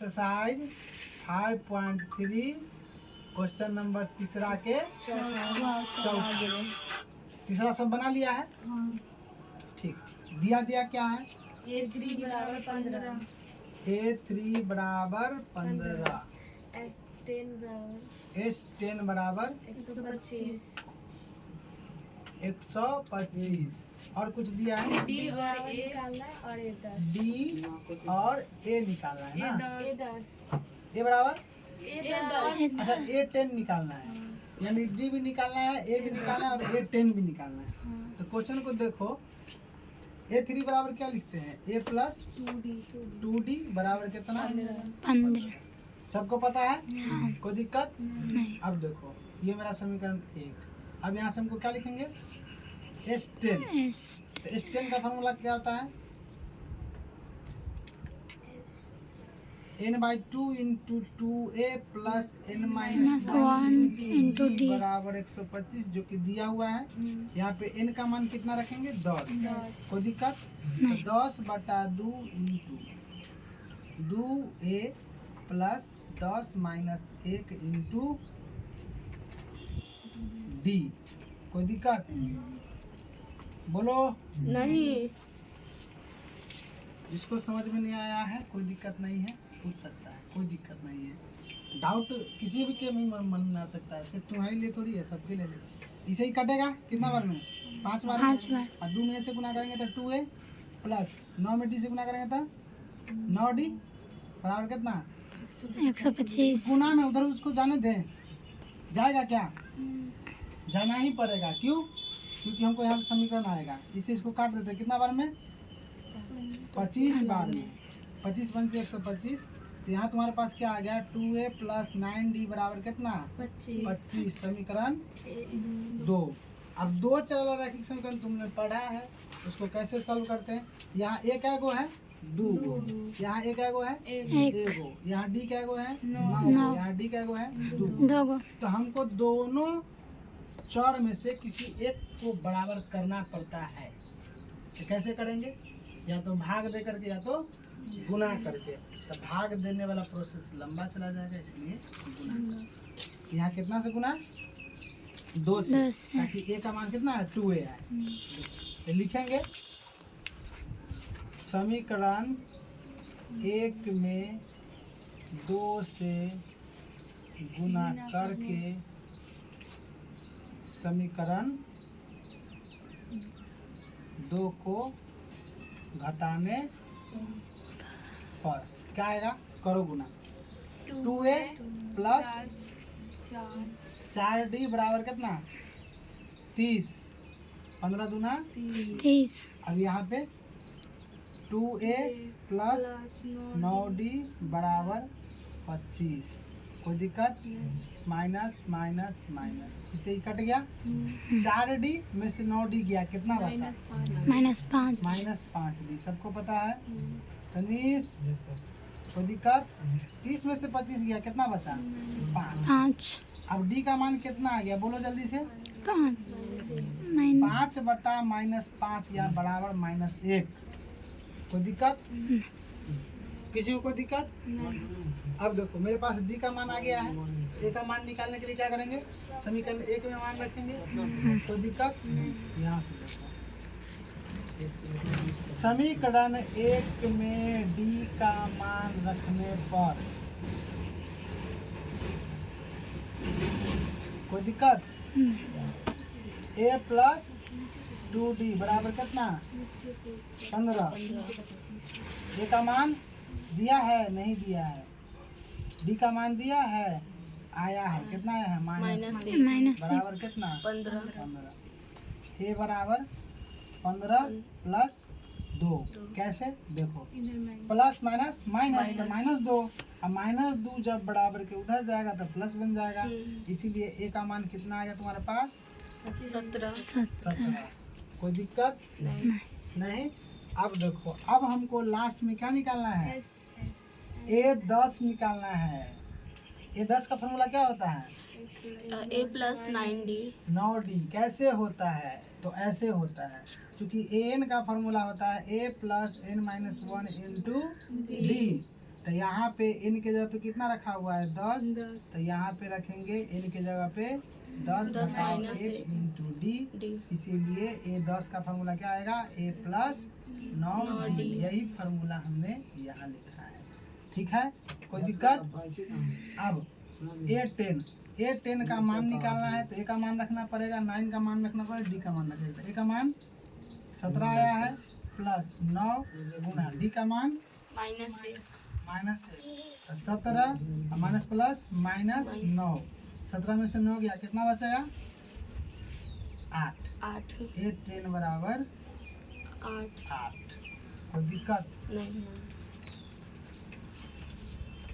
Exercise 5.3 question number तीसरा के तीसरा सब बना लिया है। ठीक, दिया क्या है? A3 बराबर 15, A3 बराबर 15, S10 S10 बराबर बराबर 125, 125 और कुछ दिया है? D और A निकालना है और A10, D और A निकालना है ना। A10 A बराबर A10 अच्छा A10 निकालना है, यानी D भी निकालना है, A भी निकालना है और A10 भी निकालना है। तो क्वेश्चन को देखो, A3 बराबर क्या लिखते हैं? A प्लस 2D बराबर कितना? 15। सबको पता है? कोई दिक्कत? नहीं। अब देखो, ये मेरा समीकरण 1। अब यहाँ से हमको क्या लिखेंगे? S10। तो S10 का फॉर्मूला क्या होता है? n/2 into 2a plus n-1 into d बराबर 125, जो कि दिया हुआ है। यहाँ पे n का मान कितना रखेंगे? 10। कोई दिक्कत? तो 10/2 into 2a plus 10 minus 1 into d। कोई दिक्कत? बोलो। नहीं। जिसको समझ में नहीं आया है कोई दिक्कत नहीं है, पूछ सकता है, कोई दिक्कत नहीं है। डाउट किसी भी के मन में आ सकता है, सिर्फ तुम्हारे लिए थोड़ी है, सबके लिए। इसे ही कटेगा कितना बार में? 5 बार। 5 बार। और 2 में से गुना करेंगे तो 2a प्लस 9 में d से गुना करेंगे तो 9d बराबर कितना? 125। गुना में उधर उसको जाने दें, जाएगा क्या? जाना ही पड़ेगा। क्यों? क्योंकि हमको यहाँ से समीकरण आएगा। इसे इसको काट देते हैं कितना बार में? 25 बार में। 25 बन से 125। तो यहाँ तुम्हारे पास क्या आ गया? 2a प्लस 9d बराबर कितना? 25। समीकरण 2। अब 2 चल रैखिक समीकरण तुमने पढ़ा है, उसको कैसे सॉल्व करते हैं? यहाँ a क्या गो है? 2 गो। यहाँ a क्या गो है? 1 गो। यहाँ d क्या गो है? 9 गो। यहाँ d क्या गो है? 2 गो। तो हमको दोनों चर में से किसी एक को बराबर करना पड़ता है। तो कैसे करेंगे? या तो भाग दे करके या तो गुना करके। तो भाग देने वाला प्रोसेस लंबा चला जाएगा, इसलिए गुना। यहाँ कितना से गुना? 2 से, ताकि a का मान कितना है? 2a है। तो लिखेंगे समीकरण 1 में 2 से गुना करके समीकरण 2 को घटाने पर क्या आएगा? करो गुना। 2a प्लस 4d बराबर कितना? 30। 15 दूना 30। अब यहाँ पे 2a प्लस 9d बराबर 25। कोई दिक्कत? माइनस माइनस माइनस, इसे ही कट गया। 4d में से 9d गया, कितना बचा? -5। -5d। सबको पता है? तनीश कोई दिक्कत? 30 में से 25 गया, कितना बचा? 5। अब d का मान कितना आ गया? बोलो जल्दी से। 5/-5 या बराबर -1। कोई दिक्कत? किसी को कोई दिक्कत? अब देखो मेरे पास d का मान आ गया है। a का मान निकालने के लिए क्या करेंगे? समीकरण 1 में मान रखेंगे। कोई दिक्कत? यहाँ से देखो, समीकरण 1 में d का मान रखने पर कोई दिक्कत? a प्लस 2d बराबर कितना? 15। a का मान दिया है? नहीं दिया है। d का मान दिया है? आया है। कितना आया है? -1 बराबर कितना? 15। a बराबर 15 प्लस 2। कैसे? देखो, प्लस माइनस माइनस तो -2। अब -2 जब बराबर के उधर जाएगा तो प्लस बन जाएगा। इसीलिए a का मान कितना आएगा तुम्हारे पास? 17। कोई दिक्कत? नहीं। अब देखो, अब हमको लास्ट में क्या निकालना है? A10 निकालना है। A10 का फॉर्मूला क्या होता है? A plus 9d। 9d। कैसे होता है? तो ऐसे होता है, क्योंकि an का फॉर्मूला होता है a plus n-1 into d। तो यहाँ पे n के जगह पे कितना रखा हुआ है 10, 10 तो यहाँ पे रखेंगे n के जगह पे 10 10 घटाओ minus x into D, D. इसीलिए a 10 का फार्मूला क्या आएगा a प्लस 9d, यही फार्मूला हमने यहाँ लिखा है। ठीक है, कोई दिक्कत? अब a10 का मान निकालना है तो a का मान रखना पड़ेगा, 9 का मान रखना पड़ेगा, d का मान रखना पड़ेगा। a का मान 17 आया है प्लस 9 गुना d का मान माइनस ए माइनस तो 17 माइनस प्लस माइनस 9, 17 में से 9 गया, कितना बचेगा 8। 8 a10 बराबर 8 8। कोई दिक्कत? नहीं।